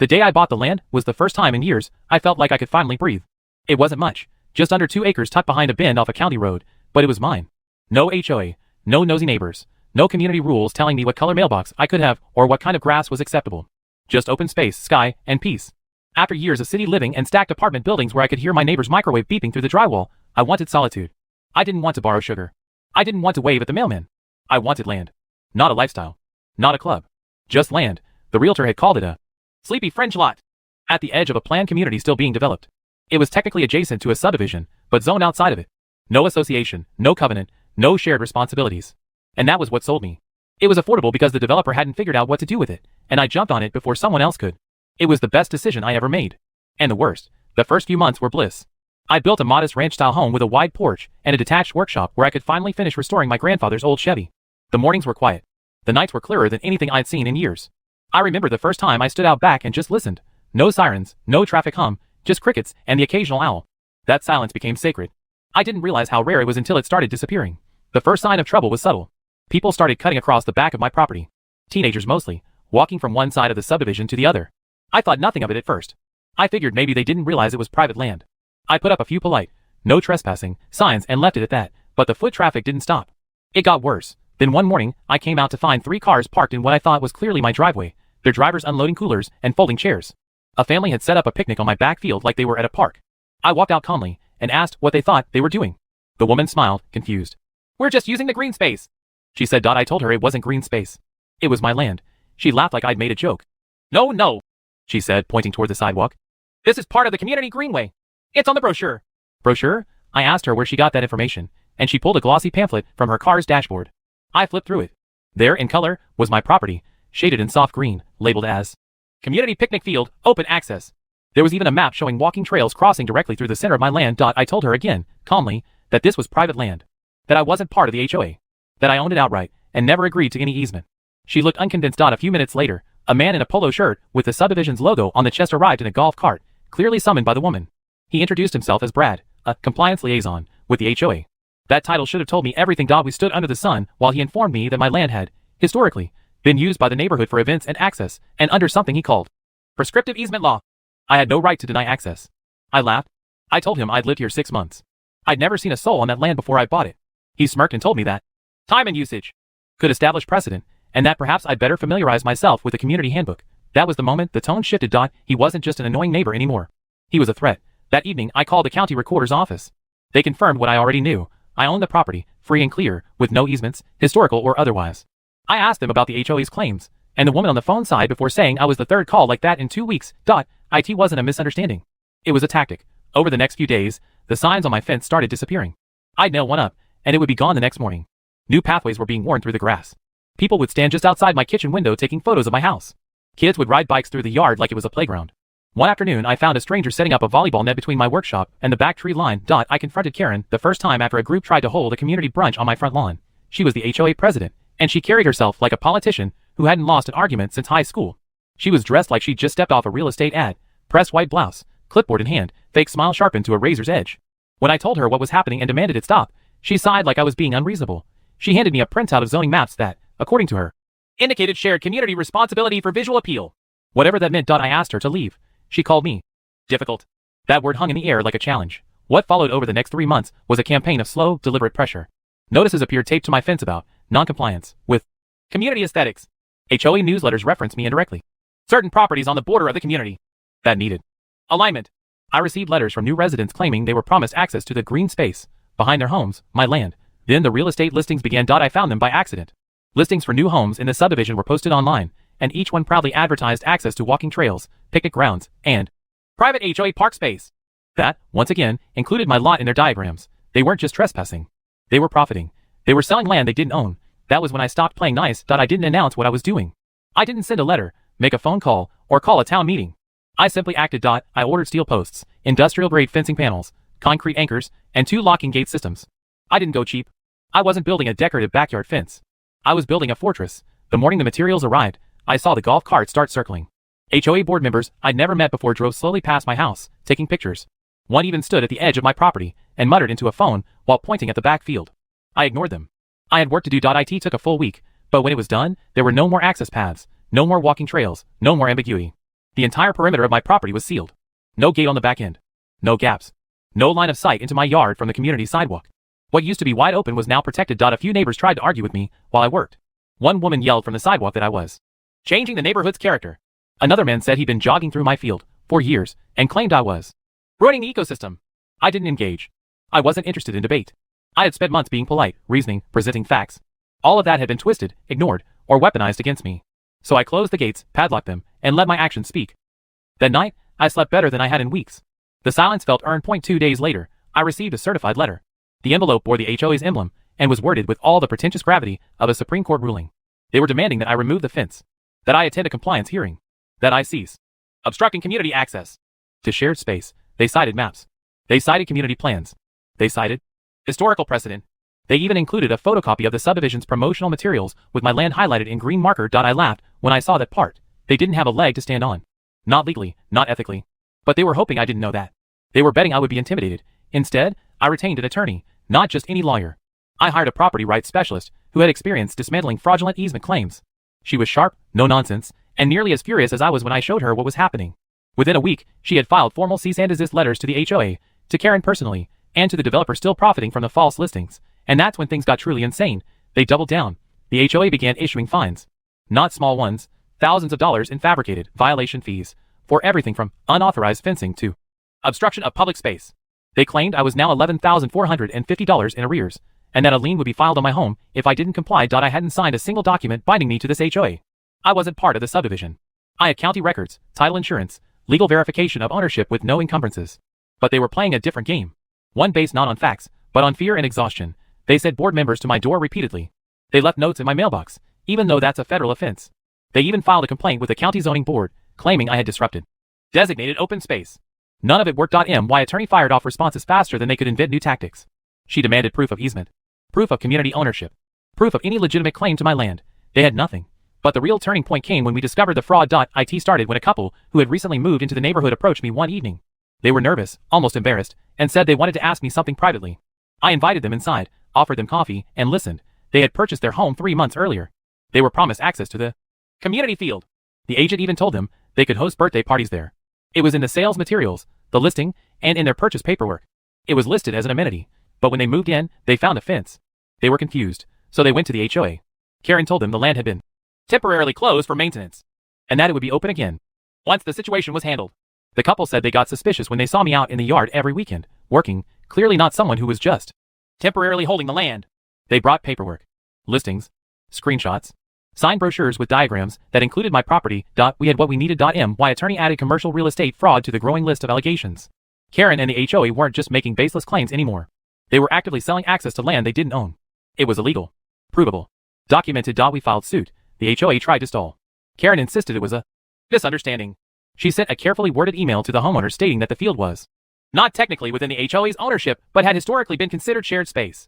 The day I bought the land was the first time in years I felt like I could finally breathe. It wasn't much, just under 2 acres tucked behind a bend off a county road, but it was mine. No HOA, no nosy neighbors, no community rules telling me what color mailbox I could have or what kind of grass was acceptable. Just open space, sky, and peace. After years of city living and stacked apartment buildings where I could hear my neighbor's microwave beeping through the drywall, I wanted solitude. I didn't want to borrow sugar. I didn't want to wave at the mailman. I wanted land. Not a lifestyle. Not a club. Just land. The realtor had called it a sleepy French lot. At the edge of a planned community still being developed. It was technically adjacent to a subdivision, but zoned outside of it. No association, no covenant, no shared responsibilities. And that was what sold me. It was affordable because the developer hadn't figured out what to do with it, and I jumped on it before someone else could. It was the best decision I ever made. And the worst, the first few months were bliss. I built a modest ranch-style home with a wide porch and a detached workshop where I could finally finish restoring my grandfather's old Chevy. The mornings were quiet. The nights were clearer than anything I'd seen in years. I remember the first time I stood out back and just listened. No sirens, no traffic hum, just crickets and the occasional owl. That silence became sacred. I didn't realize how rare it was until it started disappearing. The first sign of trouble was subtle. People started cutting across the back of my property. Teenagers mostly, walking from one side of the subdivision to the other. I thought nothing of it at first. I figured maybe they didn't realize it was private land. I put up a few polite, no trespassing, signs and left it at that, but the foot traffic didn't stop. It got worse. Then one morning, I came out to find 3 cars parked in what I thought was clearly my driveway, their drivers unloading coolers and folding chairs. A family had set up a picnic on my back field like they were at a park. I walked out calmly and asked what they thought they were doing. The woman smiled, confused. "We're just using the green space," she said. I told her it wasn't green space. It was my land. She laughed like I'd made a joke. No, she said, pointing toward the sidewalk. "This is part of the community greenway. It's on the brochure." Brochure? I asked her where she got that information, and she pulled a glossy pamphlet from her car's dashboard. I flipped through it. There, in color, was my property, shaded in soft green, labeled as Community Picnic Field, Open Access. There was even a map showing walking trails crossing directly through the center of my land. I told her again, calmly, that this was private land. That I wasn't part of the HOA. That I owned it outright, and never agreed to any easement. She looked unconvinced. A few minutes later, a man in a polo shirt with the subdivision's logo on the chest arrived in a golf cart, clearly summoned by the woman. He introduced himself as Brad, a compliance liaison with the HOA. That title should have told me everything. We stood under the sun while he informed me that my land had, historically, been used by the neighborhood for events and access, and under something he called prescriptive easement law. I had no right to deny access. I laughed. I told him I'd lived here 6 months. I'd never seen a soul on that land before I bought it. He smirked and told me that time and usage could establish precedent, and that perhaps I'd better familiarize myself with the community handbook. That was the moment the tone shifted. He wasn't just an annoying neighbor anymore. He was a threat. That evening, I called the county recorder's office. They confirmed what I already knew. I owned the property, free and clear, with no easements, historical or otherwise. I asked them about the HOA's claims, and the woman on the phone sighed before saying I was the 3rd call like that in 2 weeks. It wasn't a misunderstanding. It was a tactic. Over the next few days, the signs on my fence started disappearing. I'd nail one up, and it would be gone the next morning. New pathways were being worn through the grass. People would stand just outside my kitchen window taking photos of my house. Kids would ride bikes through the yard like it was a playground. One afternoon, I found a stranger setting up a volleyball net between my workshop and the back tree line. I confronted Karen the first time after a group tried to hold a community brunch on my front lawn. She was the HOA president, and she carried herself like a politician who hadn't lost an argument since high school. She was dressed like she'd just stepped off a real estate ad, pressed white blouse, clipboard in hand, fake smile sharpened to a razor's edge. When I told her what was happening and demanded it stop, she sighed like I was being unreasonable. She handed me a printout of zoning maps that, according to her, indicated shared community responsibility for visual appeal. Whatever that meant. I asked her to leave. She called me difficult. That word hung in the air like a challenge. What followed over the next 3 months was a campaign of slow, deliberate pressure. Notices appeared taped to my fence about non-compliance with community aesthetics. HOA newsletters referenced me indirectly. Certain properties on the border of the community that needed alignment. I received letters from new residents claiming they were promised access to the green space behind their homes, my land. Then the real estate listings began. I found them by accident. Listings for new homes in the subdivision were posted online, and each one proudly advertised access to walking trails, picnic grounds, and private HOA park space. That, once again, included my lot in their diagrams. They weren't just trespassing. They were profiting. They were selling land they didn't own. That was when I stopped playing nice. I didn't announce what I was doing. I didn't send a letter, make a phone call, or call a town meeting. I simply acted. I ordered steel posts, industrial-grade fencing panels, concrete anchors, and 2 locking gate systems. I didn't go cheap. I wasn't building a decorative backyard fence. I was building a fortress. The morning the materials arrived, I saw the golf cart start circling. HOA board members I'd never met before drove slowly past my house, taking pictures. One even stood at the edge of my property and muttered into a phone while pointing at the back field. I ignored them. I had work to do. It took a full week, but when it was done, there were no more access paths, no more walking trails, no more ambiguity. The entire perimeter of my property was sealed. No gate on the back end. No gaps. No line of sight into my yard from the community sidewalk. What used to be wide open was now protected. A few neighbors tried to argue with me while I worked. One woman yelled from the sidewalk that I was changing the neighborhood's character. Another man said he'd been jogging through my field for years and claimed I was ruining the ecosystem. I didn't engage. I wasn't interested in debate. I had spent months being polite, reasoning, presenting facts. All of that had been twisted, ignored, or weaponized against me. So I closed the gates, padlocked them, and let my actions speak. That night, I slept better than I had in weeks. The silence felt earned. 2 days later, I received a certified letter. The envelope bore the HOA's emblem and was worded with all the pretentious gravity of a Supreme Court ruling. They were demanding that I remove the fence, that I attend a compliance hearing, that I cease obstructing community access to shared space. They cited maps. They cited community plans. They cited historical precedent. They even included a photocopy of the subdivision's promotional materials with my land highlighted in green marker. I laughed when I saw that part. They didn't have a leg to stand on. Not legally, not ethically. But they were hoping I didn't know that. They were betting I would be intimidated. Instead, I retained an attorney, not just any lawyer. I hired a property rights specialist who had experience dismantling fraudulent easement claims. She was sharp, no nonsense, and nearly as furious as I was when I showed her what was happening. Within a week, she had filed formal cease and desist letters to the HOA, to Karen personally, and to the developer still profiting from the false listings. And that's when things got truly insane. They doubled down. The HOA began issuing fines. Not small ones, thousands of dollars in fabricated violation fees, for everything from unauthorized fencing to obstruction of public space. They claimed I was now $11,450 in arrears, and that a lien would be filed on my home if I didn't comply. I hadn't signed a single document binding me to this HOA. I wasn't part of the subdivision. I had county records, title insurance, legal verification of ownership with no encumbrances. But they were playing a different game. One based not on facts, but on fear and exhaustion. They sent board members to my door repeatedly. They left notes in my mailbox, even though that's a federal offense. They even filed a complaint with the county zoning board, claiming I had disrupted designated open space. None of it worked. My attorney fired off responses faster than they could invent new tactics. She demanded proof of easement, proof of community ownership, proof of any legitimate claim to my land. They had nothing. But the real turning point came when we discovered the fraud. It started when a couple who had recently moved into the neighborhood approached me one evening. They were nervous, almost embarrassed, and said they wanted to ask me something privately. I invited them inside, offered them coffee, and listened. They had purchased their home 3 months earlier. They were promised access to the community field. The agent even told them they could host birthday parties there. It was in the sales materials, the listing, and in their purchase paperwork. It was listed as an amenity, but when they moved in, they found a fence. They were confused, so they went to the HOA. Karen told them the land had been temporarily closed for maintenance, and that it would be open again once the situation was handled. The couple said they got suspicious when they saw me out in the yard every weekend, working, clearly not someone who was just temporarily holding the land. They brought paperwork, listings, screenshots, signed brochures with diagrams that included my property. We had what we needed. My attorney added commercial real estate fraud to the growing list of allegations. Karen and the HOA weren't just making baseless claims anymore. They were actively selling access to land they didn't own. It was illegal, provable, documented. We filed suit. The HOA tried to stall. Karen insisted it was a misunderstanding. She sent a carefully worded email to the homeowner stating that the field was not technically within the HOA's ownership, but had historically been considered shared space.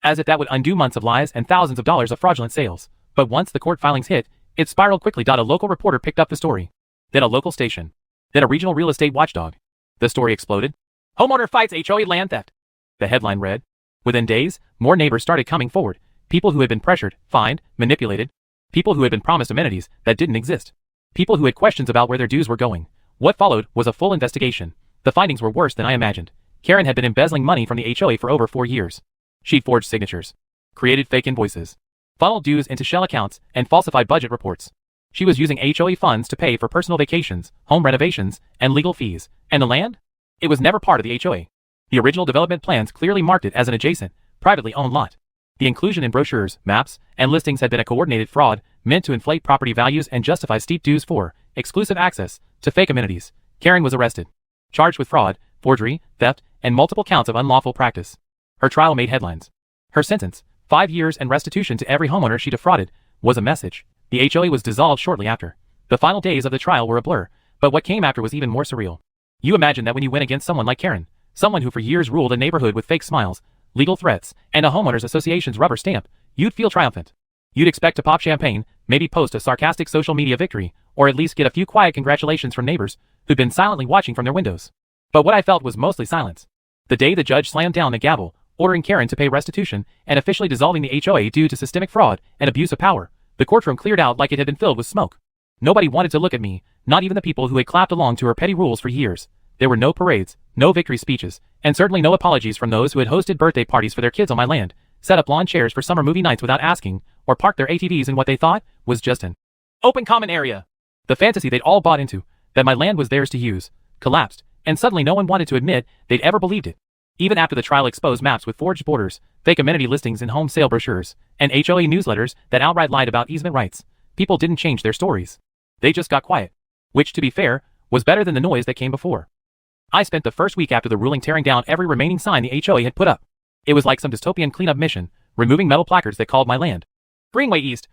As if that would undo months of lies and thousands of dollars of fraudulent sales. But once the court filings hit, it spiraled quickly. A local reporter picked up the story. Then a local station. Then a regional real estate watchdog. The story exploded. Homeowner fights HOA land theft. The headline read. Within days, more neighbors started coming forward. People who had been pressured, fined, manipulated. People who had been promised amenities that didn't exist. People who had questions about where their dues were going. What followed was a full investigation. The findings were worse than I imagined. Karen had been embezzling money from the HOA for over 4 years. She'd forged signatures, created fake invoices, funneled dues into shell accounts, and falsified budget reports. She was using HOA funds to pay for personal vacations, home renovations, and legal fees. And the land? It was never part of the HOA. The original development plans clearly marked it as an adjacent, privately owned lot. The inclusion in brochures, maps, and listings had been a coordinated fraud meant to inflate property values and justify steep dues for exclusive access to fake amenities. Karen was arrested, charged with fraud, forgery, theft, and multiple counts of unlawful practice. Her trial made headlines. Her sentence, 5 years and restitution to every homeowner she defrauded, was a message. The HOA was dissolved shortly after. The final days of the trial were a blur, but what came after was even more surreal. You imagine that when you win against someone like Karen, someone who for years ruled a neighborhood with fake smiles, legal threats, and a homeowners association's rubber stamp, you'd feel triumphant. You'd expect to pop champagne, maybe post a sarcastic social media victory, or at least get a few quiet congratulations from neighbors who'd been silently watching from their windows. But what I felt was mostly silence. The day the judge slammed down the gavel, ordering Karen to pay restitution and officially dissolving the HOA due to systemic fraud and abuse of power, the courtroom cleared out like it had been filled with smoke. Nobody wanted to look at me, Not even the people who had clapped along to her petty rules for years. There were no parades, no victory speeches, and certainly no apologies from those who had hosted birthday parties for their kids on my land, set up lawn chairs for summer movie nights without asking, or parked their ATVs in what they thought was just an open common area. The fantasy they'd all bought into, that my land was theirs to use, collapsed, and suddenly no one wanted to admit they'd ever believed it. Even after the trial exposed maps with forged borders, fake amenity listings in home sale brochures, and HOA newsletters that outright lied about easement rights, people didn't change their stories. They just got quiet. Which, to be fair, was better than the noise that came before. I spent the first week after the ruling tearing down every remaining sign the HOA had put up. It was like some dystopian cleanup mission, removing metal placards that called my land Greenway East,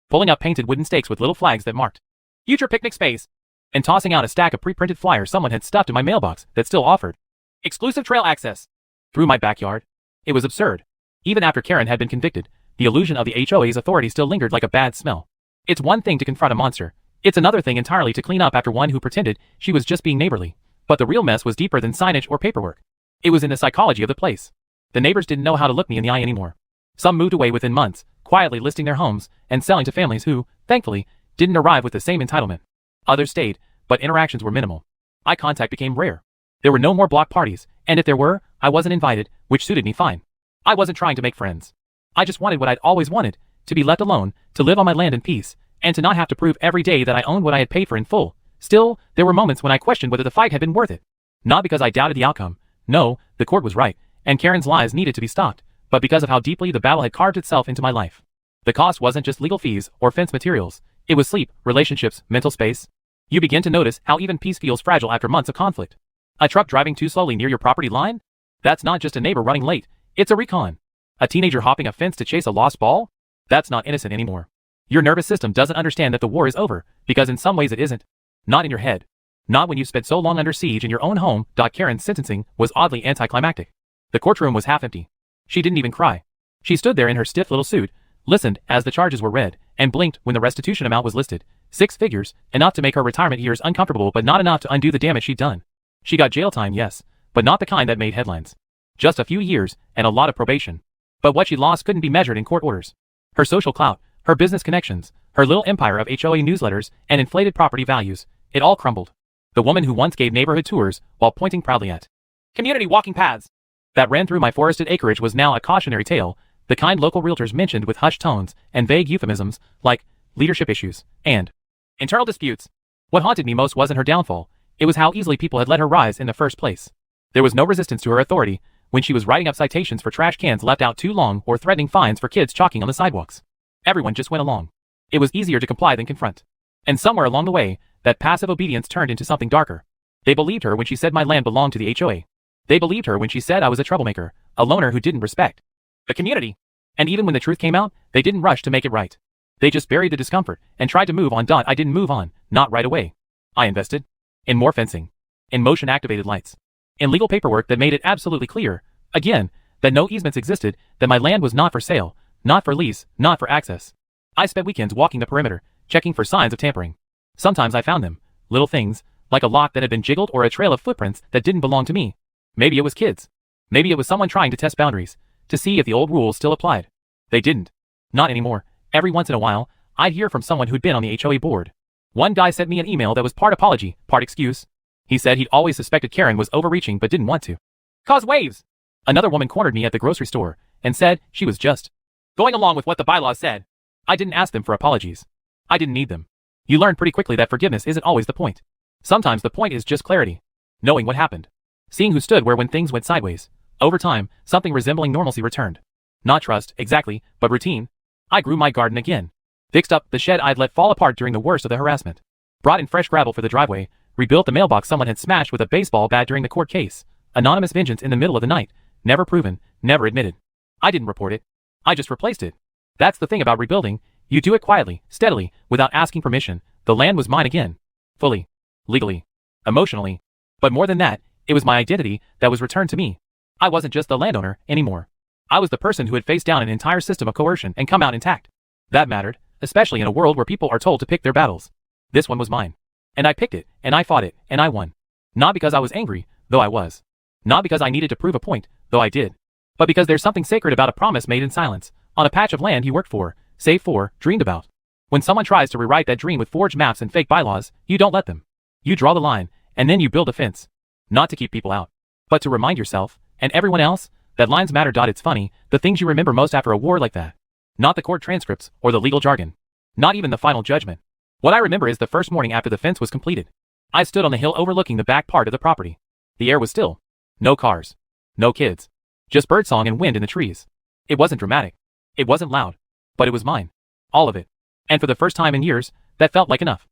pulling up painted wooden stakes with little flags that marked future picnic space, and tossing out a stack of pre-printed flyers someone had stuffed in my mailbox that still offered exclusive trail access through my backyard. It was absurd. Even after Karen had been convicted, the illusion of the HOA's authority still lingered like a bad smell. It's one thing to confront a monster. It's another thing entirely to clean up after one who pretended she was just being neighborly. But the real mess was deeper than signage or paperwork. It was in the psychology of the place. The neighbors didn't know how to look me in the eye anymore. Some moved away within months, quietly listing their homes and selling to families who, thankfully, didn't arrive with the same entitlement. Others stayed, but interactions were minimal. Eye contact became rare. There were no more block parties, and if there were, I wasn't invited, which suited me fine. I wasn't trying to make friends. I just wanted what I'd always wanted, to be left alone, to live on my land in peace, and to not have to prove every day that I owned what I had paid for in full. Still, there were moments when I questioned whether the fight had been worth it. Not because I doubted the outcome. No, the court was right, and Karen's lies needed to be stopped, but because of how deeply the battle had carved itself into my life. The cost wasn't just legal fees or fence materials. It was sleep, relationships, mental space. You begin to notice how even peace feels fragile after months of conflict. A truck driving too slowly near your property line? That's not just a neighbor running late. It's a recon. A teenager hopping a fence to chase a lost ball? That's not innocent anymore. Your nervous system doesn't understand that the war is over, because in some ways it isn't. Not in your head. Not when you spent so long under siege in your own home. Karen's sentencing was oddly anticlimactic. The courtroom was half empty. She didn't even cry. She stood there in her stiff little suit, listened as the charges were read, and blinked when the restitution amount was listed. 6 figures, enough to make her retirement years uncomfortable but not enough to undo the damage she'd done. She got jail time, yes, but not the kind that made headlines. Just a few years, and a lot of probation. But what she lost couldn't be measured in court orders. Her social clout, her business connections, her little empire of HOA newsletters, and inflated property values, it all crumbled. The woman who once gave neighborhood tours while pointing proudly at community walking paths that ran through my forested acreage was now a cautionary tale, the kind local realtors mentioned with hushed tones and vague euphemisms like leadership issues and internal disputes. What haunted me most wasn't her downfall, it was how easily people had let her rise in the first place. There was no resistance to her authority when she was writing up citations for trash cans left out too long or threatening fines for kids chalking on the sidewalks. Everyone just went along. It was easier to comply than confront. And somewhere along the way, that passive obedience turned into something darker. They believed her when she said my land belonged to the HOA. They believed her when she said I was a troublemaker, a loner who didn't respect the community. And even when the truth came out, they didn't rush to make it right. They just buried the discomfort and tried to move on. I didn't move on, not right away. I invested in more fencing, in motion-activated lights, in legal paperwork that made it absolutely clear, again, that no easements existed, that my land was not for sale, not for lease, not for access. I spent weekends walking the perimeter, checking for signs of tampering. Sometimes I found them, little things, like a lock that had been jiggled or a trail of footprints that didn't belong to me. Maybe it was kids. Maybe it was someone trying to test boundaries, to see if the old rules still applied. They didn't. Not anymore. Every once in a while, I'd hear from someone who'd been on the HOA board. One guy sent me an email that was part apology, part excuse. He said he'd always suspected Karen was overreaching but didn't want to cause waves. Another woman cornered me at the grocery store and said she was just going along with what the bylaws said. I didn't ask them for apologies. I didn't need them. You learn pretty quickly that forgiveness isn't always the point. Sometimes the point is just clarity. Knowing what happened. Seeing who stood where when things went sideways. Over time, something resembling normalcy returned. Not trust, exactly, but routine. I grew my garden again. Fixed up the shed I'd let fall apart during the worst of the harassment. Brought in fresh gravel for the driveway. Rebuilt the mailbox someone had smashed with a baseball bat during the court case. Anonymous vengeance in the middle of the night. Never proven, never admitted. I didn't report it. I just replaced it. That's the thing about rebuilding. You do it quietly, steadily, without asking permission. The land was mine again. Fully. Legally. Emotionally. But more than that, it was my identity that was returned to me. I wasn't just the landowner anymore. I was the person who had faced down an entire system of coercion and come out intact. That mattered, especially in a world where people are told to pick their battles. This one was mine. And I picked it, and I fought it, and I won. Not because I was angry, though I was. Not because I needed to prove a point, though I did. But because there's something sacred about a promise made in silence, on a patch of land you worked for, saved for, dreamed about. When someone tries to rewrite that dream with forged maps and fake bylaws, you don't let them. You draw the line, and then you build a fence. Not to keep people out, but to remind yourself, and everyone else, that lines matter. It's funny, the things you remember most after a war like that. Not the court transcripts, or the legal jargon. Not even the final judgment. What I remember is the first morning after the fence was completed. I stood on the hill overlooking the back part of the property. The air was still. No cars. No kids. Just birdsong and wind in the trees. It wasn't dramatic. It wasn't loud. But it was mine. All of it. And for the first time in years, that felt like enough.